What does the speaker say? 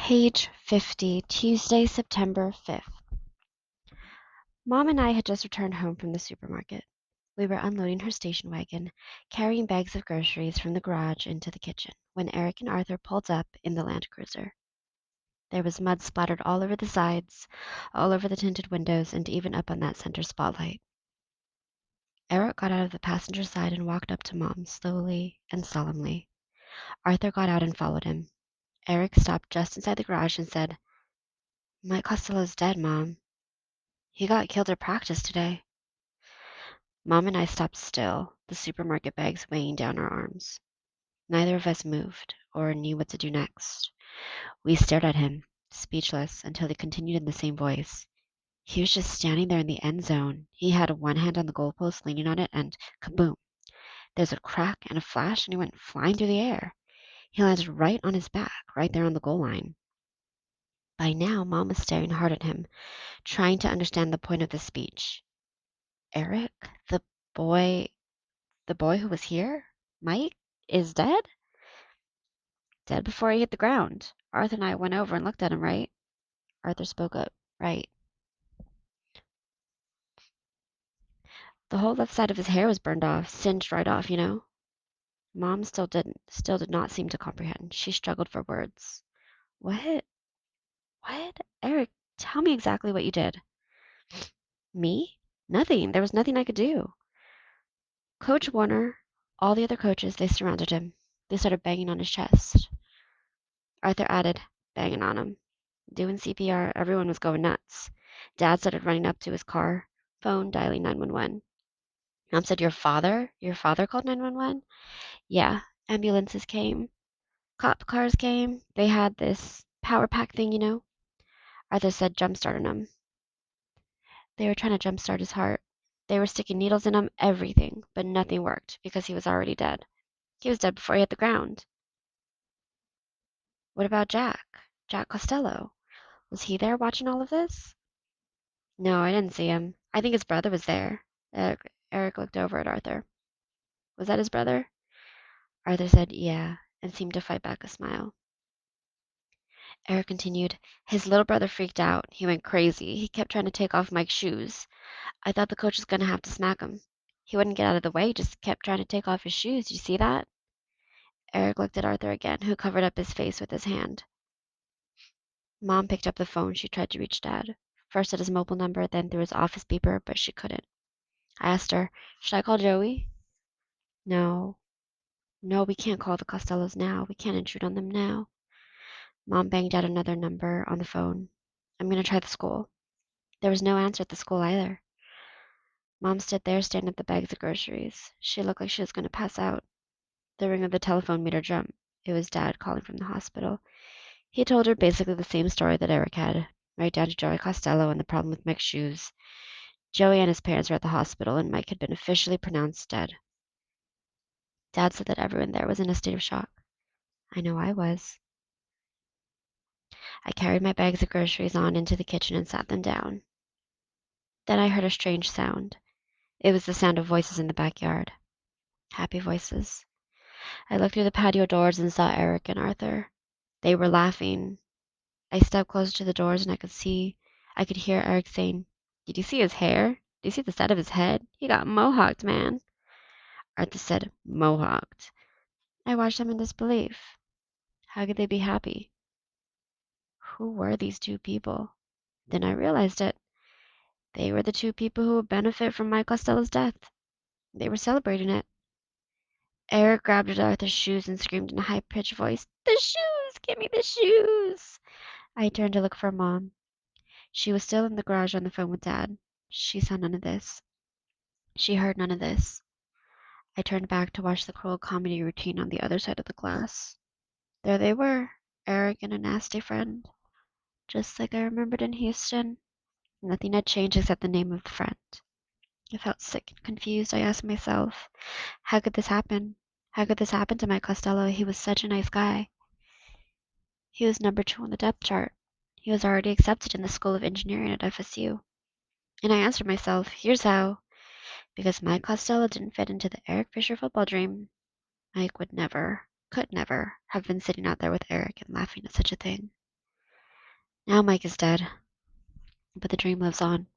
Page 50, Tuesday, September 5th. Mom and I had just returned home from the supermarket. We were unloading her station wagon, carrying bags of groceries from the garage into the kitchen, when Eric and Arthur pulled up in the Land Cruiser. There was mud splattered all over the sides, all over the tinted windows, and even up on that center spotlight. Eric got out of the passenger side and walked up to Mom slowly and solemnly. Arthur got out and followed him. Eric stopped just inside the garage and said, "Mike Costello's dead, Mom. He got killed at practice today." Mom and I stopped still, the supermarket bags weighing down our arms. Neither of us moved or knew what to do next. We stared at him, speechless, until he continued in the same voice. He was just standing there in the end zone. He had one hand on the goalpost, leaning on it, and kaboom! There's a crack and a flash, and he went flying through the air. He landed right on his back, right there on the goal line. By now, Mom was staring hard at him, trying to understand the point of the speech. Eric, the boy, the boy who was here, Mike, is dead? Dead before he hit the ground. Arthur and I went over and looked at him, right? Arthur spoke up. Right. The whole left side of his hair was burned off, singed right off, you know? Mom still did not seem to comprehend. She struggled for words. What? What? Eric, tell me exactly what you did. Me? Nothing. There was nothing I could do. Coach Warner, all the other coaches, they surrounded him. They started banging on his chest. Arthur added, banging on him. Doing CPR, everyone was going nuts. Dad started running up to his car, phone dialing 911. Mom said, Your father? Your father called 911? Yeah, ambulances came. Cop cars came. They had this power pack thing, you know? Arthur said, jump-starting him. They were trying to jump-start his heart. They were sticking needles in him, everything, but nothing worked because he was already dead. He was dead before he hit the ground. What about Jack? Jack Costello? Was he there watching all of this? No, I didn't see him. I think his brother was there. Eric looked over at Arthur. Was that his brother? Arthur said, yeah, and seemed to fight back a smile. Eric continued, his little brother freaked out. He went crazy. He kept trying to take off Mike's shoes. I thought the coach was going to have to smack him. He wouldn't get out of the way, just kept trying to take off his shoes. Did you see that? Eric looked at Arthur again, who covered up his face with his hand. Mom picked up the phone. She tried to reach Dad. First at his mobile number, then through his office beeper, but she couldn't. I asked her, should I call Joey? No. No, we can't call the Costellos now. We can't intrude on them now. Mom banged out another number on the phone. I'm going to try the school. There was no answer at the school either. Mom stood there staring at the bags of groceries. She looked like she was going to pass out. The ring of the telephone made her jump. It was Dad calling from the hospital. He told her basically the same story that Eric had, right down to Joey Costello and the problem with Mike's shoes. Joey and his parents were at the hospital, and Mike had been officially pronounced dead. Dad said that everyone there was in a state of shock. I know I was. I carried my bags of groceries on into the kitchen and sat them down. Then I heard a strange sound. It was the sound of voices in the backyard. Happy voices. I looked through the patio doors and saw Eric and Arthur. They were laughing. I stepped closer to the doors and I could hear Eric saying, Did you see his hair? Did you see the side of his head? He got mohawked, man. Arthur said, mohawked. I watched them in disbelief. How could they be happy? Who were these two people? Then I realized it. They were the two people who would benefit from Mike Costello's death. They were celebrating it. Eric grabbed at Arthur's shoes and screamed in a high-pitched voice, The shoes! Give me the shoes! I turned to look for Mom. She was still in the garage on the phone with Dad. She saw none of this. She heard none of this. I turned back to watch the cruel comedy routine on the other side of the glass. There they were, Eric and a nasty friend, just like I remembered in Houston. Nothing had changed except the name of the friend. I felt sick and confused. I asked myself, how could this happen? How could this happen to Mike Costello? He was such a nice guy. He was number 2 on the depth chart. He was already accepted in the School of Engineering at FSU. And I answered myself, here's how. Because Mike Costello didn't fit into the Eric Fisher football dream. Mike could never have been sitting out there with Eric and laughing at such a thing. Now Mike is dead, but the dream lives on.